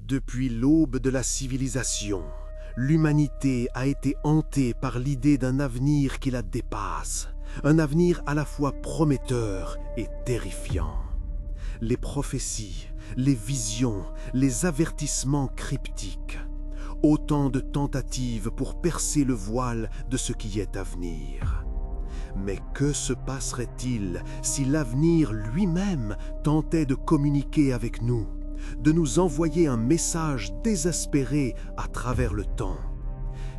Depuis l'aube de la civilisation, l'humanité a été hantée par l'idée d'un avenir qui la dépasse, un avenir à la fois prometteur et terrifiant. Les prophéties, les visions, les avertissements cryptiques, autant de tentatives pour percer le voile de ce qui est à venir. Mais que se passerait-il si l'avenir lui-même tentait de communiquer avec nous, de nous envoyer un message désespéré à travers le temps?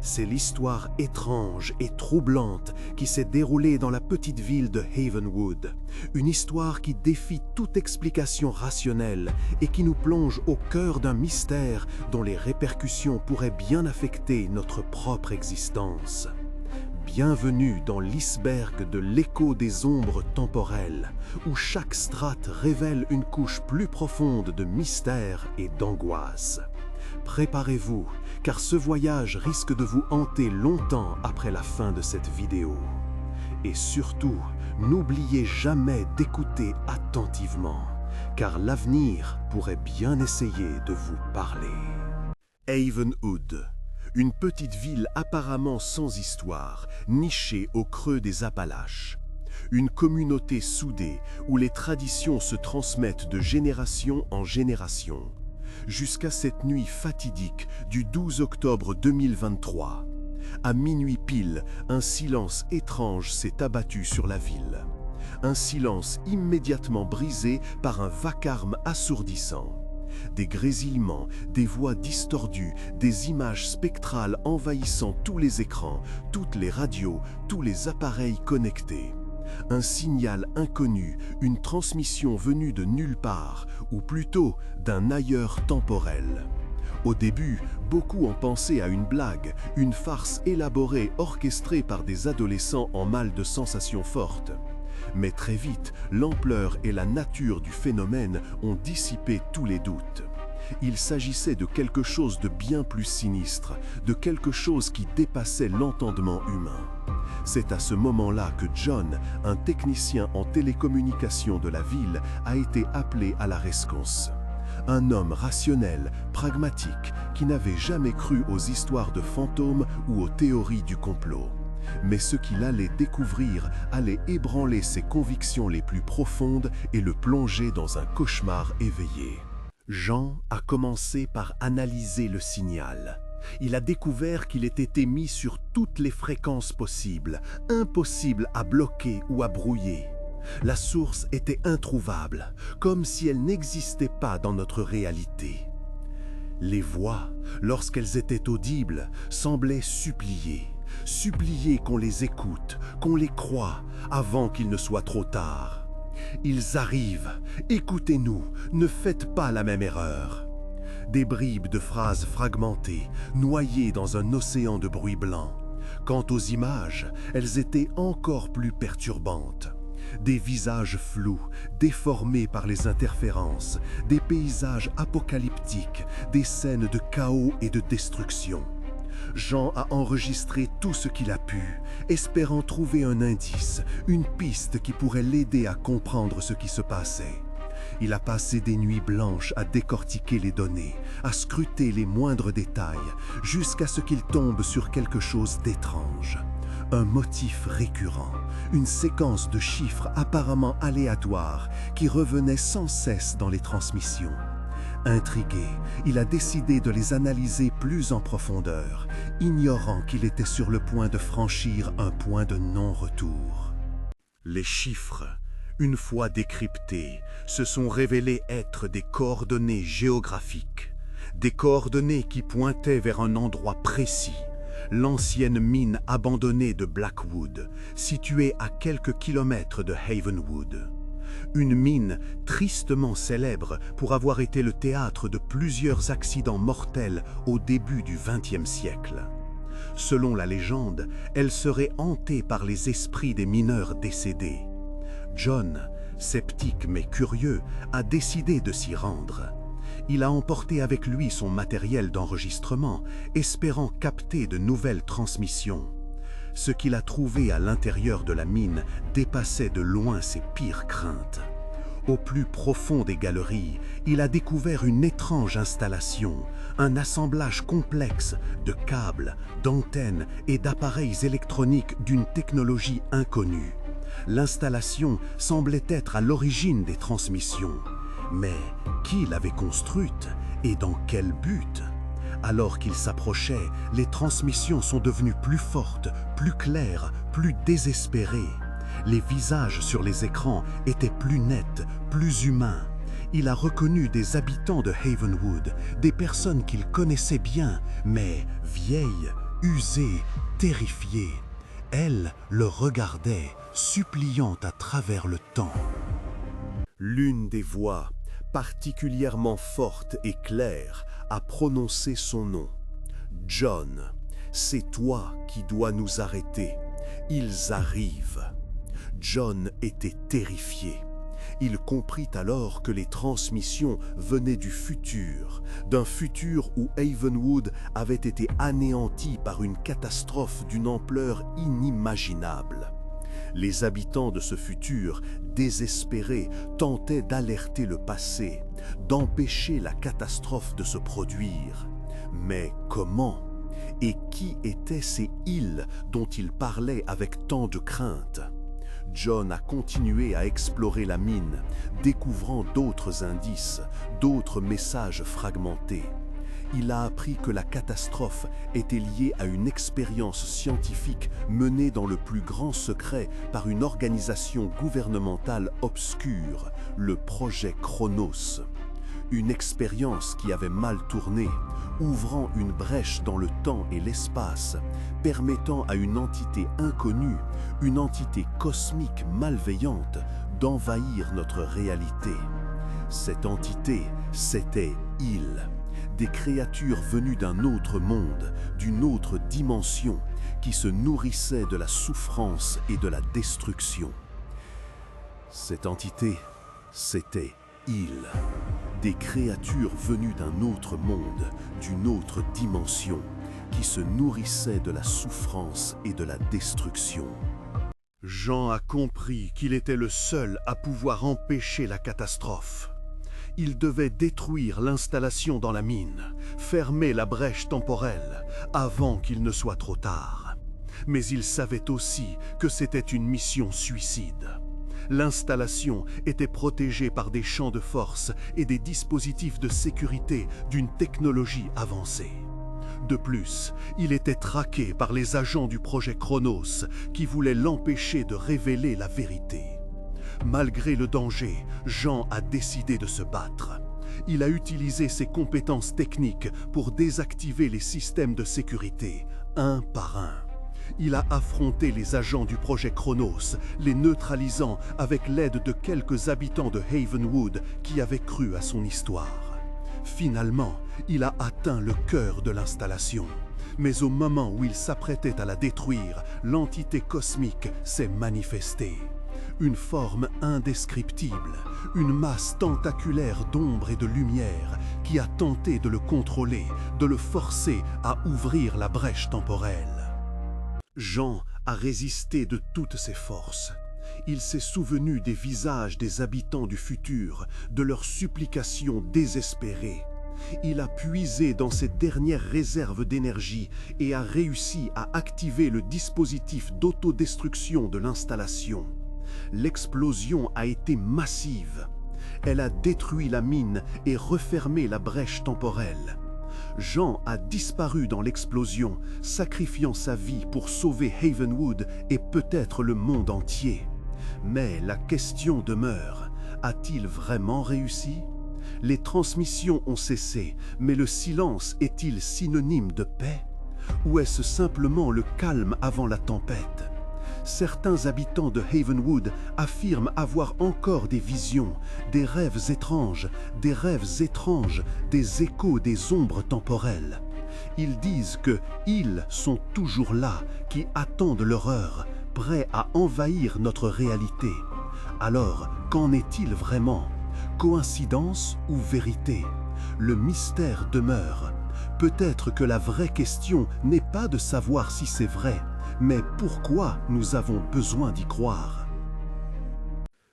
C'est l'histoire étrange et troublante qui s'est déroulée dans la petite ville de Havenwood. Une histoire qui défie toute explication rationnelle et qui nous plonge au cœur d'un mystère dont les répercussions pourraient bien affecter notre propre existence. Bienvenue dans l'iceberg de l'écho des ombres temporelles, où chaque strate révèle une couche plus profonde de mystère et d'angoisse. Préparez-vous, car ce voyage risque de vous hanter longtemps après la fin de cette vidéo. Et surtout, n'oubliez jamais d'écouter attentivement, car l'avenir pourrait bien essayer de vous parler. Havenwood, une petite ville apparemment sans histoire, nichée au creux des Appalaches. Une communauté soudée où les traditions se transmettent de génération en génération. Jusqu'à cette nuit fatidique du 12 octobre 2023. À minuit pile, un silence étrange s'est abattu sur la ville. Un silence immédiatement brisé par un vacarme assourdissant. Des grésillements, des voix distordues, des images spectrales envahissant tous les écrans, toutes les radios, tous les appareils connectés. Un signal inconnu, une transmission venue de nulle part, ou plutôt d'un ailleurs temporel. Au début, beaucoup ont pensé à une blague, une farce élaborée, orchestrée par des adolescents en mal de sensations fortes. Mais très vite, l'ampleur et la nature du phénomène ont dissipé tous les doutes. Il s'agissait de quelque chose de bien plus sinistre, de quelque chose qui dépassait l'entendement humain. C'est à ce moment-là que John, un technicien en télécommunications de la ville, a été appelé à la rescousse. Un homme rationnel, pragmatique, qui n'avait jamais cru aux histoires de fantômes ou aux théories du complot. Mais ce qu'il allait découvrir allait ébranler ses convictions les plus profondes et le plonger dans un cauchemar éveillé. Jean a commencé par analyser le signal. Il a découvert qu'il était émis sur toutes les fréquences possibles, impossible à bloquer ou à brouiller. La source était introuvable, comme si elle n'existait pas dans notre réalité. Les voix, lorsqu'elles étaient audibles, semblaient supplier qu'on les écoute, qu'on les croie, avant qu'il ne soit trop tard. Ils arrivent, écoutez-nous, ne faites pas la même erreur. Des bribes de phrases fragmentées, noyées dans un océan de bruit blanc. Quant aux images, elles étaient encore plus perturbantes. Des visages flous, déformés par les interférences, des paysages apocalyptiques, des scènes de chaos et de destruction. Jean a enregistré tout ce qu'il a pu, espérant trouver un indice, une piste qui pourrait l'aider à comprendre ce qui se passait. Il a passé des nuits blanches à décortiquer les données, à scruter les moindres détails, jusqu'à ce qu'il tombe sur quelque chose d'étrange. Un motif récurrent, une séquence de chiffres apparemment aléatoires qui revenaient sans cesse dans les transmissions. Intrigué, il a décidé de les analyser plus en profondeur, ignorant qu'il était sur le point de franchir un point de non-retour. Les chiffres, une fois décryptés, se sont révélés être des coordonnées géographiques, des coordonnées qui pointaient vers un endroit précis, l'ancienne mine abandonnée de Blackwood, située à quelques kilomètres de Havenwood. Une mine tristement célèbre pour avoir été le théâtre de plusieurs accidents mortels au début du XXe siècle. Selon la légende, elle serait hantée par les esprits des mineurs décédés. John, sceptique mais curieux, a décidé de s'y rendre. Il a emporté avec lui son matériel d'enregistrement, espérant capter de nouvelles transmissions. Ce qu'il a trouvé à l'intérieur de la mine dépassait de loin ses pires craintes. Au plus profond des galeries, il a découvert une étrange installation, un assemblage complexe de câbles, d'antennes et d'appareils électroniques d'une technologie inconnue. L'installation semblait être à l'origine des transmissions. Mais qui l'avait construite et dans quel but? Alors qu'il s'approchait, les transmissions sont devenues plus fortes, plus claires, plus désespérées. Les visages sur les écrans étaient plus nets, plus humains. Il a reconnu des habitants de Havenwood, des personnes qu'il connaissait bien, mais vieilles, usées, terrifiées. Elles le regardaient, suppliant à travers le temps. L'une des voix, particulièrement forte et claire, a prononcé son nom. « John, c'est toi qui dois nous arrêter. Ils arrivent. » John était terrifié. Il comprit alors que les transmissions venaient du futur, d'un futur où Havenwood avait été anéanti par une catastrophe d'une ampleur inimaginable. Les habitants de ce futur, désespérés, tentaient d'alerter le passé, d'empêcher la catastrophe de se produire. Mais comment? Et qui étaient ces îles dont il parlait avec tant de crainte? John a continué à explorer la mine, découvrant d'autres indices, d'autres messages fragmentés. Il a appris que la catastrophe était liée à une expérience scientifique menée dans le plus grand secret par une organisation gouvernementale obscure, le projet Chronos. Une expérience qui avait mal tourné, ouvrant une brèche dans le temps et l'espace, permettant à une entité inconnue, une entité cosmique malveillante, d'envahir notre réalité. Cette entité, c'était Il. Des créatures venues d'un autre monde, d'une autre dimension, qui se nourrissaient de la souffrance et de la destruction. Cette entité, c'était Il. Des créatures venues d'un autre monde, d'une autre dimension, qui se nourrissaient de la souffrance et de la destruction. Jean a compris qu'il était le seul à pouvoir empêcher la catastrophe. Il devait détruire l'installation dans la mine, fermer la brèche temporelle, avant qu'il ne soit trop tard. Mais il savait aussi que c'était une mission suicide. L'installation était protégée par des champs de force et des dispositifs de sécurité d'une technologie avancée. De plus, il était traqué par les agents du projet Chronos qui voulaient l'empêcher de révéler la vérité. Malgré le danger, Jean a décidé de se battre. Il a utilisé ses compétences techniques pour désactiver les systèmes de sécurité, un par un. Il a affronté les agents du projet Chronos, les neutralisant avec l'aide de quelques habitants de Havenwood qui avaient cru à son histoire. Finalement, il a atteint le cœur de l'installation. Mais au moment où il s'apprêtait à la détruire, l'entité cosmique s'est manifestée. Une forme indescriptible, une masse tentaculaire d'ombre et de lumière qui a tenté de le contrôler, de le forcer à ouvrir la brèche temporelle. Jean a résisté de toutes ses forces. Il s'est souvenu des visages des habitants du futur, de leurs supplications désespérées. Il a puisé dans ses dernières réserves d'énergie et a réussi à activer le dispositif d'autodestruction de l'installation. L'explosion a été massive. Elle a détruit la mine et refermé la brèche temporelle. Jean a disparu dans l'explosion, sacrifiant sa vie pour sauver Havenwood et peut-être le monde entier. Mais la question demeure, a-t-il vraiment réussi? Les transmissions ont cessé, mais le silence est-il synonyme de paix? Ou est-ce simplement le calme avant la tempête? Certains habitants de Havenwood affirment avoir encore des visions, des rêves étranges, des échos des ombres temporelles. Ils disent que ils sont toujours là, qui attendent leur heure, prêts à envahir notre réalité. Alors, qu'en est-il vraiment? Coïncidence ou vérité? Le mystère demeure. Peut-être que la vraie question n'est pas de savoir si c'est vrai, mais pourquoi nous avons besoin d'y croire?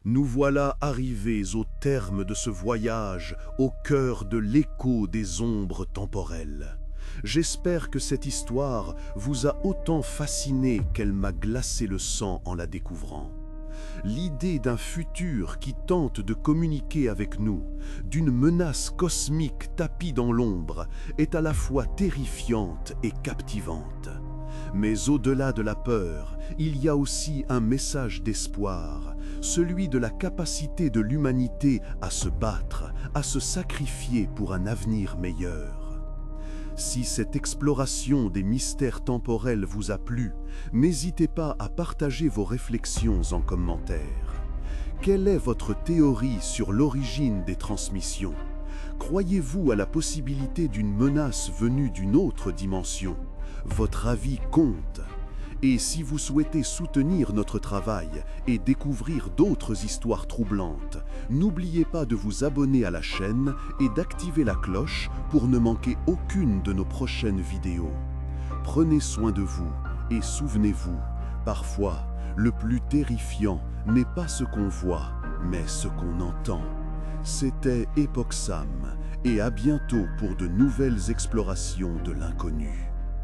Nous voilà arrivés au terme de ce voyage, au cœur de l'écho des ombres temporelles. J'espère que cette histoire vous a autant fasciné qu'elle m'a glacé le sang en la découvrant. L'idée d'un futur qui tente de communiquer avec nous, d'une menace cosmique tapie dans l'ombre, est à la fois terrifiante et captivante. Mais au-delà de la peur, il y a aussi un message d'espoir, celui de la capacité de l'humanité à se battre, à se sacrifier pour un avenir meilleur. Si cette exploration des mystères temporels vous a plu, n'hésitez pas à partager vos réflexions en commentaire. Quelle est votre théorie sur l'origine des transmissions? Croyez-vous à la possibilité d'une menace venue d'une autre dimension? Votre avis compte. Et si vous souhaitez soutenir notre travail et découvrir d'autres histoires troublantes, n'oubliez pas de vous abonner à la chaîne et d'activer la cloche pour ne manquer aucune de nos prochaines vidéos. Prenez soin de vous et souvenez-vous, parfois, le plus terrifiant n'est pas ce qu'on voit, mais ce qu'on entend. C'était Epoch Sam, et à bientôt pour de nouvelles explorations de l'inconnu.